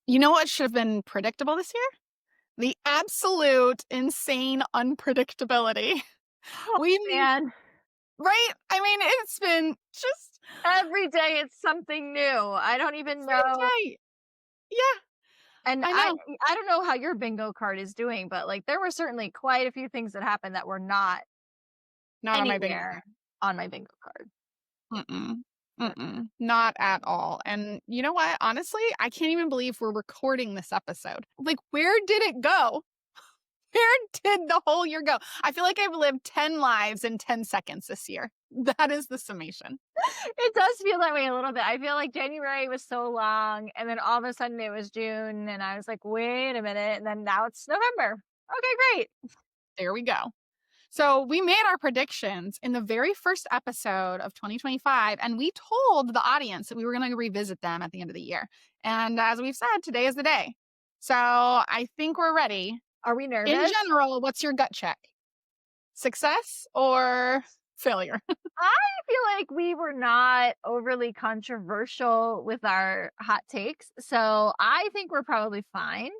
You know what should have been predictable this year? The absolute insane unpredictability. Oh, We man. right? I mean, it's been just Every day it's something new. I don't even know. every day. Yeah, And I I know. I don't know how your bingo card is doing, but, like, there were certainly quite a few things that happened that were not Not on my bingo anywhere card. on my bingo card. Mm-mm. Mm-mm. Not at all. And you know what? Honestly, I can't even believe we're recording this episode. Like, where did it go? Where did the whole year go? I feel like I've lived 10 lives in 10 seconds this year. That is the summation. It does feel that way a little bit. I feel like January was so long, and then all of a sudden it was June, and I was like, "Wait a minute," and then now it's November. Okay, great. There we go. So we made our predictions in the very first episode of 2025, and we told the audience that we were going to revisit them at the end of the year. And as we've said, today is the day. So I think we're ready. Are we In nervous? general, what's your gut check? Success or failure? I feel like we were not overly controversial with our hot takes, so I think we're probably fine.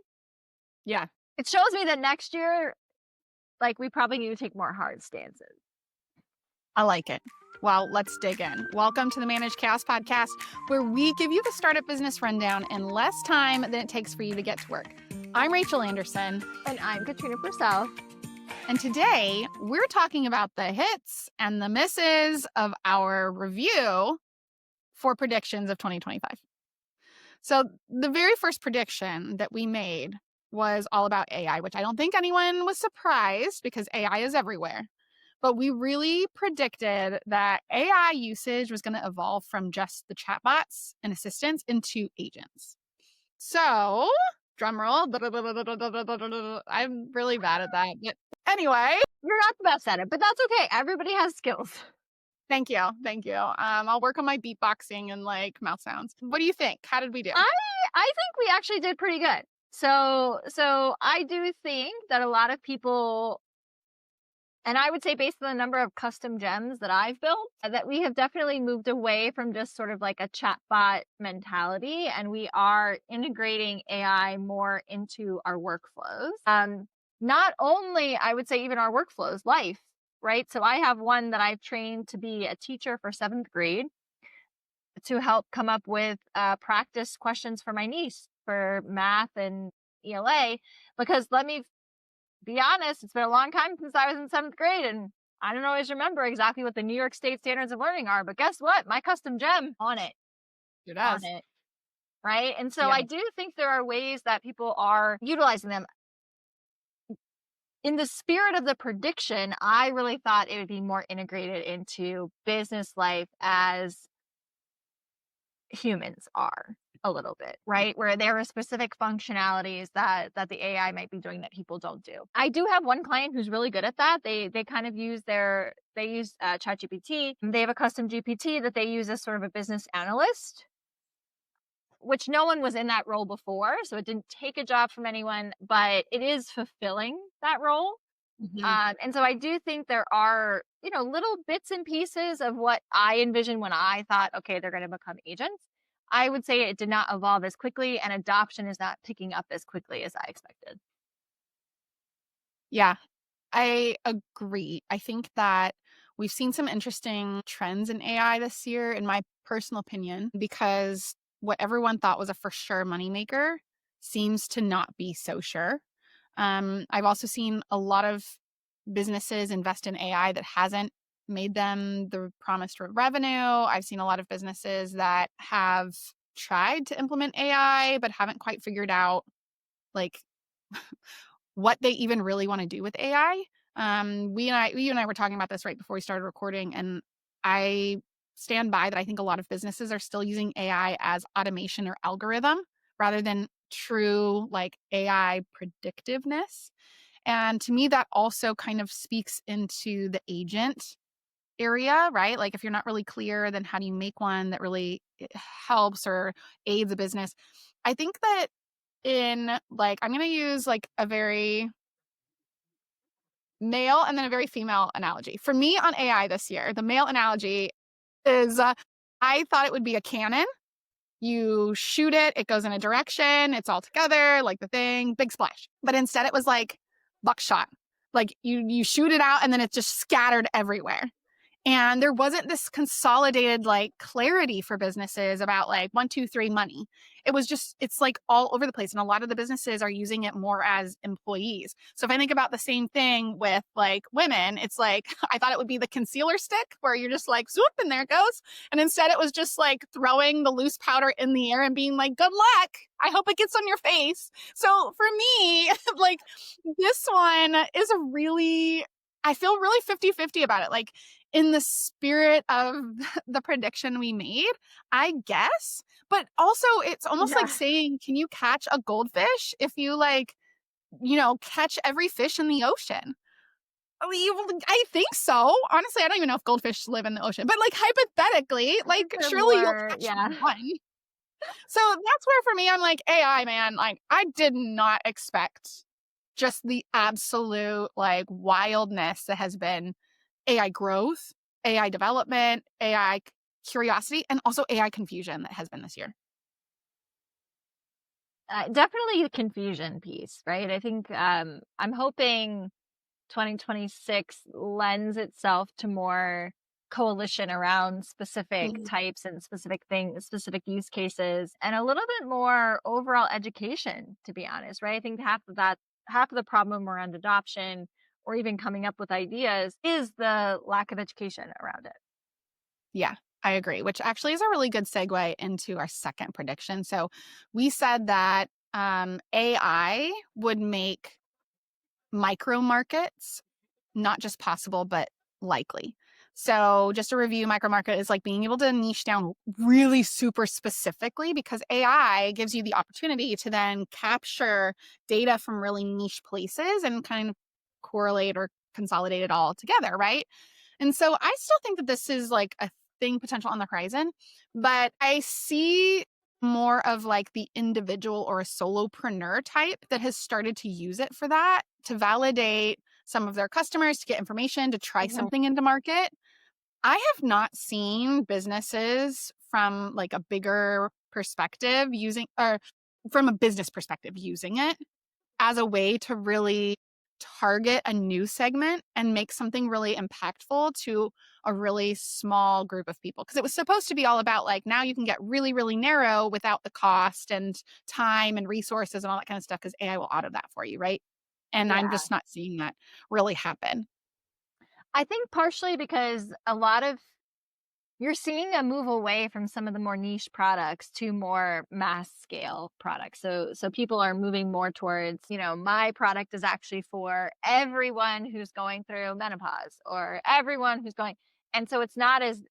Yeah, It shows me that next year, like, we probably need to take more hard stances. I like it. Well, let's dig in. Welcome to the Managed Chaos podcast, where we give you the startup business rundown in less time than it takes for you to get to work. I'm Rachel Anderson. And I'm Katrina Purcell. And today we're talking about the hits and the misses of our review for predictions of 2025. So the very first prediction that we made was all about AI, which I don't think anyone was surprised because AI is everywhere. But we really predicted that AI usage was going to evolve from just the chatbots and assistants into agents. So, drum roll. I'm really bad at that. But anyway, You're not the best at it, but that's okay. Everybody has skills. thank you. Thank you. I'll work on my beatboxing and like mouth sounds. What do you think? How did we do? I think we actually did pretty good. So I do think that a lot of people, and I would say based on the number of custom gems that I've built, that we have definitely moved away from just sort of like a chatbot mentality, and we are integrating AI more into our workflows. Not only, I would say, even our workflows, life, right? So I have one that I've trained to be a teacher for 7th grade to help come up with practice questions for my niece for math and ELA. Because let me be honest, it's been a long time since I was in 7th grade, and I don't always remember exactly what the New York State standards of learning are. But guess what? My custom gem on it, It on does. it. Right. And so Yeah. I do think there are ways that people are utilizing them. In the spirit of the prediction, I really thought it would be more integrated into business life as humans are a little bit, right? Where there are specific functionalities that the AI might be doing that people don't do. I do have one client who's really good at that. They kind of use ChatGPT. They have a custom GPT that they use as sort of a business analyst, which no one was in that role before, so it didn't take a job from anyone, but it is fulfilling that role. Mhm. And so I do think there are, little bits and pieces of what I envisioned when I thought, okay, they're going to become agents. I would say it did not evolve as quickly, and adoption is not picking up as quickly as I expected. Yeah, I agree. I think that we've seen some interesting trends in AI this year, in my personal opinion, because what everyone thought was a for sure moneymaker seems to not be so sure. I've also seen a lot of businesses invest in AI that hasn't made them the promised revenue. I've seen a lot of businesses that have tried to implement AI but haven't quite figured out like what they even really want to do with AI. You and I were talking about this right before we started recording, and I stand by that. I think a lot of businesses are still using AI as automation or algorithm rather than true like AI predictiveness. And to me, that also kind of speaks into the agent area, right? Like if you're not really clear, then how do you make one that really helps or aids a business? I think that in like, I'm going to use like a very male and then a very female analogy. For me on AI this year, the male analogy is I thought it would be a cannon You shoot it, it goes in a direction, it's all together, like the thing, big splash. But instead it was like buckshot. Like you shoot it out and then it's just scattered everywhere. And there wasn't this consolidated like clarity for businesses about like one, two, three money. It was just, it's like all over the place. And a lot of the businesses are using it more as employees. So if I think about the same thing with like women, it's like, I thought it would be the concealer stick where you're just like, swoop, and there it goes. And instead it was just like throwing the loose powder in the air and being like, good luck. I hope it gets on your face. So for me, like this one is a really, I feel really 50-50 about it. Like, in the spirit of the prediction we made, I guess. But also, it's almost like Yeah. saying, can you catch a goldfish if you like, catch every fish in the ocean? I think so. Honestly, I don't even know if goldfish live in the ocean, but like hypothetically, I think like they're surely you'll more, catch yeah. one. So that's where for me, I'm like, AI, man, like I did not expect just the absolute like wildness that has been AI growth, AI development, AI curiosity, and also AI confusion that has been this year. Definitely the confusion piece, right? I think I'm hoping 2026 lends itself to more coalition around specific Mhm. types and specific things, specific use cases, and a little bit more overall education, to be honest, right? I think half of the problem around adoption or even coming up with ideas is the lack of education around it. Yeah, I agree, which actually is a really good segue into our second prediction. So we said that AI would make micro markets not just possible, but likely. So, just to review, micromarket is like being able to niche down really super specifically because AI gives you the opportunity to then capture data from really niche places and kind of correlate or consolidate it all together, right? And so I still think that this is like a thing potential on the horizon, but I see more of like the individual or a solopreneur type that has started to use it for that to validate some of their customers, to get information, to try Mhm. something into market. I have not seen businesses from like a bigger perspective using or from a business perspective using it as a way to really target a new segment and make something really impactful to a really small group of people. Because it was supposed to be all about like now you can get really, really narrow without the cost and time and resources and all that kind of stuff because AI will auto that for you, right? And I'm Yeah. just not seeing that really happen. I think partially because a lot of you're seeing a move away from some of the more niche products to more mass scale products. So people are moving more towards, my product is actually for everyone who's going through menopause or everyone who's going, and so it's not as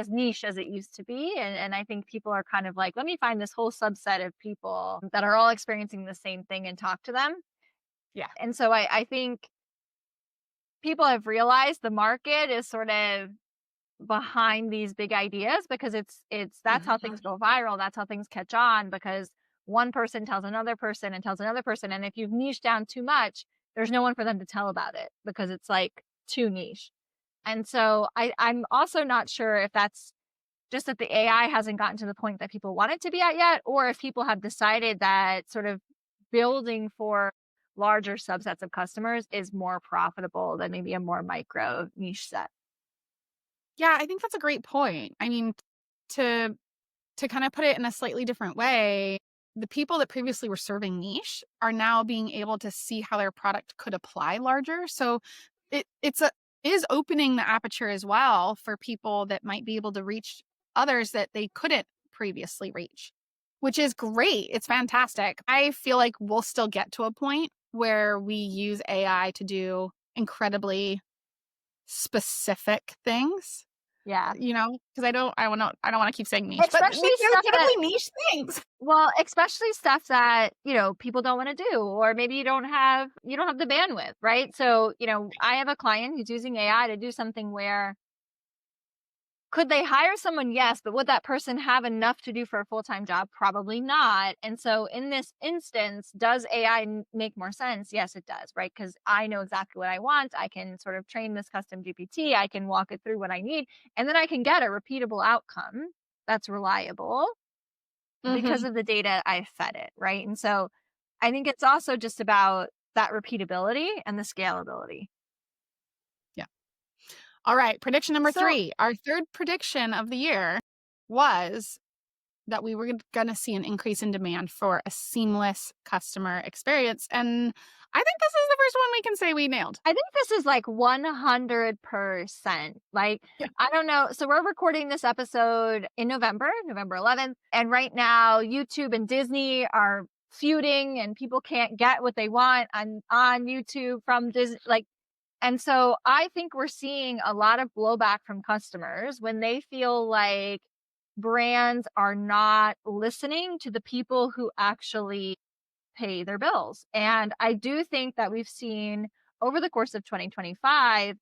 niche as it used to be. And I think people are kind of like, let me find this whole subset of people that are all experiencing the same thing and talk to them. Yeah. And so I think people have realized the market is sort of behind these big ideas because it's that's how Mhm. things go viral, that's how things catch on because one person tells another person and tells another person, and if you've niched down too much, there's no one for them to tell about it because it's like too niche. And so I'm also not sure if that's just that the AI hasn't gotten to the point that people want it to be at yet, or if people have decided that sort of building for larger subsets of customers is more profitable than maybe a more micro niche set. Yeah, I think that's a great point. I mean, to to kind of put it in a slightly different way, the people that previously were serving niche are now being able to see how their product could apply larger. So it's a is opening the aperture as well for people that might be able to reach others that they couldn't previously reach, which is great. It's fantastic. I feel like we'll still get to a point where we use AI to do incredibly specific things, Yeah. because I don't wanna keep saying niche, but Especially stuff that legitimately niche things. well, especially stuff that, people don't wanna do, or maybe you don't have the bandwidth, right? So, I have a client who's using AI to do something where could they hire someone? Yes, but would that person have enough to do for a full-time job? Probably not. And so in this instance, does AI make more sense? Yes, it does, right? Because I know exactly what I want. I can sort of train this custom GPT. I can walk it through what I need, and then I can get a repeatable outcome that's reliable. because Mhm. of the data I fed it, right? And so I think it's also just about that repeatability and the scalability. Yeah. All right, prediction number So 3. Our third prediction of the year was that we were gonna see an increase in demand for a seamless customer experience, and I think this is the first one we can say we nailed. I think this is like 100%. Like, Yeah. I don't know. So we're recording this episode in November, November 11th. And right now, YouTube and Disney are feuding and people can't get what they want on YouTube from Disney. Like, and so I think we're seeing a lot of blowback from customers when they feel like brands are not listening to the people who actually pay their bills. And I do think that we've seen over the course of 2025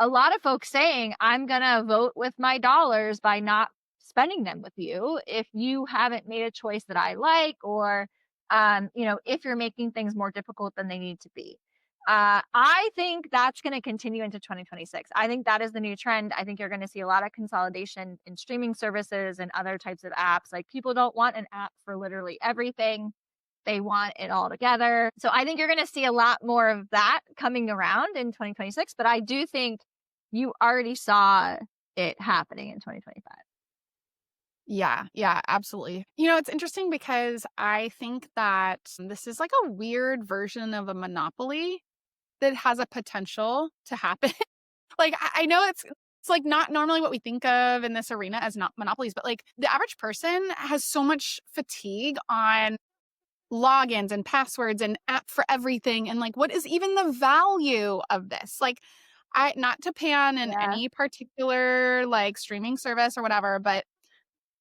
a lot of folks saying, I'm going to vote with my dollars by not spending them with you if you haven't made a choice that I like, or, if you're making things more difficult than they need to be. I think that's going to continue into 2026. I think that is the new trend. I think you're going to see a lot of consolidation in streaming services and other types of apps. Like, people don't want an app for literally everything. They want it all together. So I think you're going to see a lot more of that coming around in 2026. But I do think you already saw it happening in 2025. Yeah, yeah, absolutely. It's interesting because I think that this is like a weird version of a monopoly that has a potential to happen. Like, I know it's like not normally what we think of in this arena as not monopolies, but like the average person has so much fatigue on logins and passwords and app for everything. And like, what is even the value of this? Like, I not to pan in Yeah. any particular like streaming service or whatever, but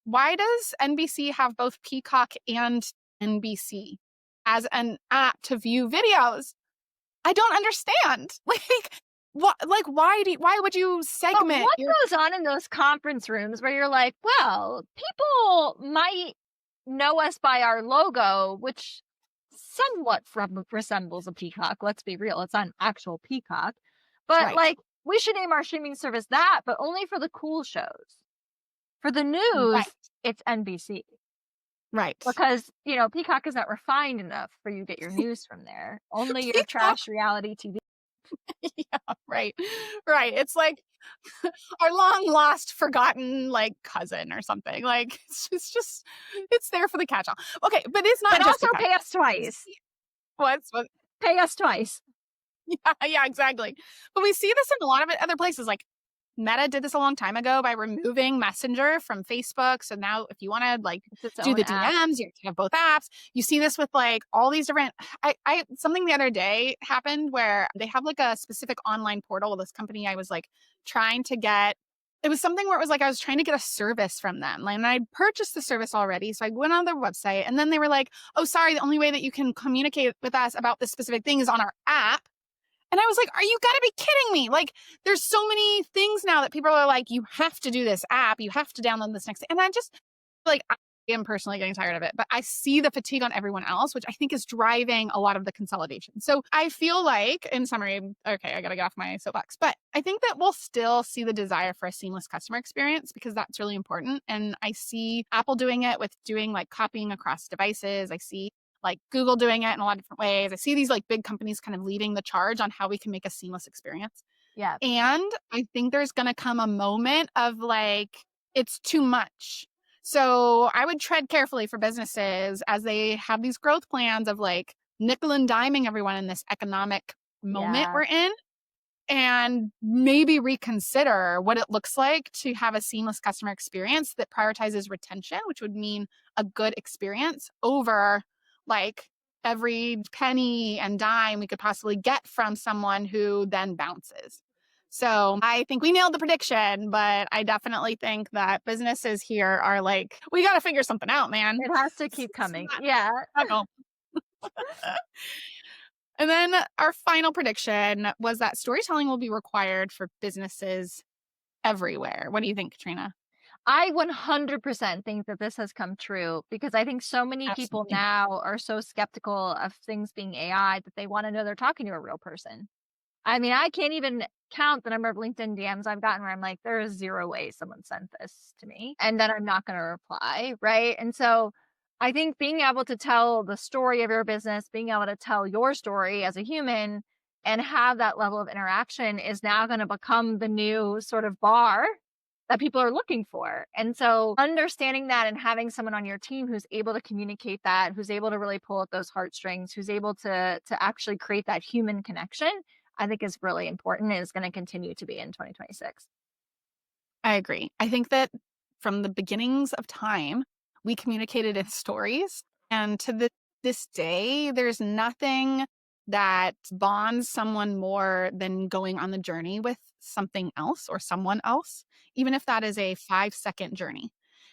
why does NBC have both Peacock and NBC as an app to view videos? I don't understand. Like, what? Like, why would you But segment what your goes on in those conference rooms where you're like, well, people might know us by our logo, which somewhat resembles a peacock. Let's be real, it's not an actual peacock. But right, like, we should name our streaming service that, but only for the cool shows. For the right, news, it's NBC right? because, Peacock isn't refined enough for you to get your news from there. Only your Peacock, trash reality TV. yeah, right, right. It's like our long lost, forgotten like cousin or something. Like it's there for the catch all. Okay, but it's But not just also Peacock. pay us twice. What? Pay us twice. Yeah, yeah, exactly. But we see this in a lot of other places. Like Meta did this a long time ago by removing Messenger from Facebook. So now if you want to like It's its do own the app. DMs, you have both apps. You see this with like all these different I something the other day happened where they have like a specific online portal. This company I was like trying to get it was something where it was like I was trying to get a service from them. Like, and I'd purchased the service already. So I went on their website and then they were like, oh, sorry, the only way that you can communicate with us about this specific thing is on our app. And I was like, are you gotta be kidding me? Like, there's so many things now that people are like, you have to do this app, you have to download this next thing. And I just like I am personally getting tired of it, but I see the fatigue on everyone else, which I think is driving a lot of the consolidation. So I feel like, in summary, okay, I gotta get off my soapbox, but I think that we'll still see the desire for a seamless customer experience because that's really important. And I see Apple doing it with doing like copying across devices. I see like Google doing it in a lot of different ways. I see these like big companies kind of leading the charge on how we can make a seamless experience. Yeah. And I think there's going to come a moment of like, it's too much. So I would tread carefully for businesses as they have these growth plans of like nickel and diming everyone in this economic moment Yeah. we're in and maybe reconsider what it looks like to have a seamless customer experience that prioritizes retention, which would mean a good experience over like every penny and dime we could possibly get from someone who then bounces. So I think we nailed the prediction, but I definitely think that businesses here are like, we got to figure something out, man. It has to keep It's coming. Yeah. not going. And then our final prediction was that storytelling will be required for businesses everywhere. What do you think, Katrina? I 100% think that this has come true because I think so many people Absolutely. now are so skeptical of things being AI that they want to know they're talking to a real person. I mean, I can't even count the number of LinkedIn DMs I've gotten where I'm like, there is zero way someone sent this to me. And then I'm not going to reply. Right. And so I think being able to tell the story of your business, being able to tell your story as a human and have that level of interaction is now going to become the new sort of bar that people are looking for. And so understanding that and having someone on your team who's able to communicate that, who's able to really pull at those heartstrings, who's able to actually create that human connection, I think is really important and is going to continue to be in 2026. I agree. I think that from the beginnings of time, we communicated in stories. And to this day, there's nothing that bonds someone more than going on the journey with something else or someone else, even if that is a 5-second journey.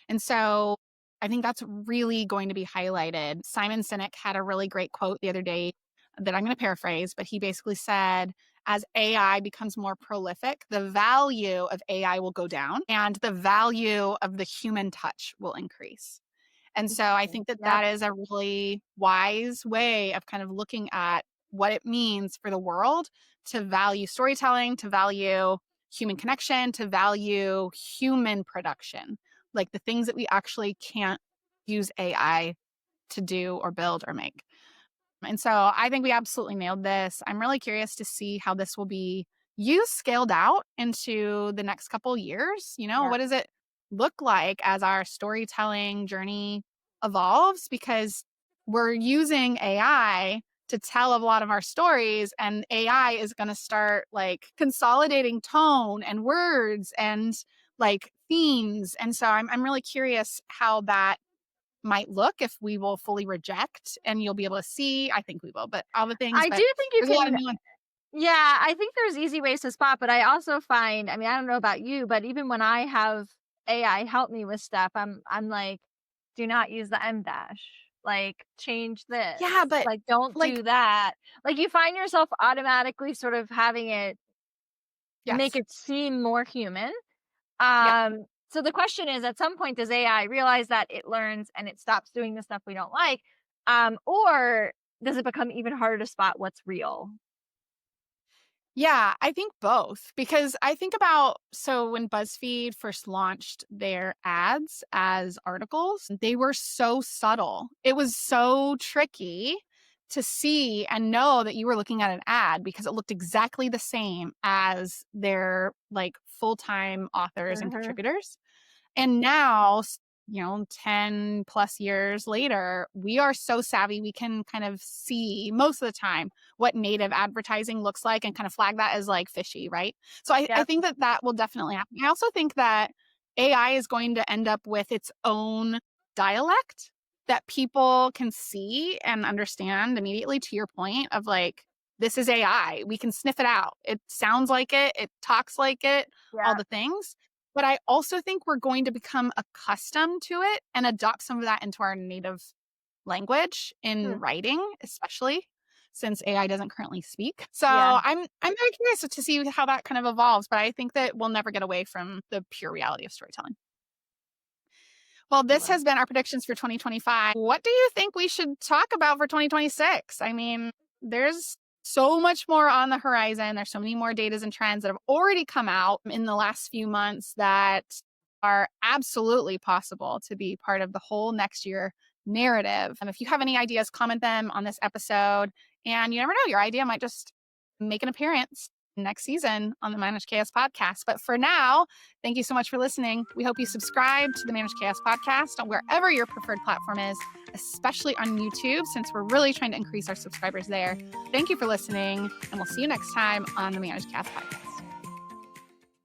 And so I think that's really going to be highlighted. Simon Sinek had a really great quote the other day that I'm going to paraphrase, but he basically said, as AI becomes more prolific, the value of AI will go down and the value of the human touch will increase. And so I Interesting. think that Yep. that is a really wise way of kind of looking at what it means for the world to value storytelling, to value human connection, to value human production, like the things that we actually can't use AI to do or build or make. And so I think we absolutely nailed this. I'm really curious to see how this will be used scaled out into the next couple years. Yeah. What does it look like as our storytelling journey evolves? Because we're using AI to tell a lot of our stories, and AI is going to start like consolidating tone and words and like themes. And so I'm really curious how that might look if we will fully reject, and you'll be able to see. I think we will, but all the things, I but do think you there's a lot of can. nuance. Yeah, I think there's easy ways to spot, but I also find, I mean, I don't know about you, but even when I have AI help me with stuff, I'm like, do not use the M dash. Like, change this. Yeah, but Like, don't like, do that. Like, you find yourself automatically sort of having it make yes. it seem more human. Yeah. So the question is, at some point, does AI realize that it learns and it stops doing the stuff we don't like? Or does it become even harder to spot what's real? Yeah, I think both, because I think about, so when BuzzFeed first launched their ads as articles, they were so subtle. It was so tricky to see and know that you were looking at an ad because it looked exactly the same as their like full-time authors and Mhm. contributors. And now, 10 plus years later, we are so savvy. We can kind of see most of the time what native advertising looks like and kind of flag that as like fishy, right? So I Yep. think that that will definitely happen. I also think that AI is going to end up with its own dialect that people can see and understand immediately, to your point of like, this is AI. We can sniff it out. It sounds like it talks like it, all Yeah. the things. But I also think we're going to become accustomed to it and adopt some of that into our native language in Hmm. writing, especially since AI doesn't currently speak. So Yeah. I'm very curious to see how that kind of evolves, but I think that we'll never get away from the pure reality of storytelling. Well, this Sure. has been our predictions for 2025. What do you think we should talk about for 2026? I mean, there's so much more on the horizon. There's so many more datas and trends that have already come out in the last few months that are absolutely possible to be part of the whole next year narrative. And if you have any ideas, comment them on this episode. And you never know, your idea might just make an appearance next season on the Managed Chaos podcast. But for now, thank you so much for listening. We hope you subscribe to the Managed Chaos podcast on wherever your preferred platform is, especially on YouTube, since we're really trying to increase our subscribers there. Thank you for listening, and we'll see you next time on the Managed Chaos podcast.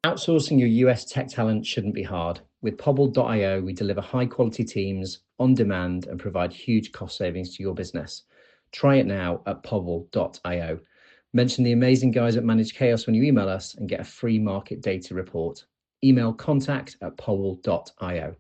Outsourcing your US tech talent shouldn't be hard. With Pobble.io, we deliver high quality teams on demand and provide huge cost savings to your business. Try it now at Pobble.io. Mention the amazing guys at Managed Chaos when you email us and get a free market data report. Email contact@Pobble.io.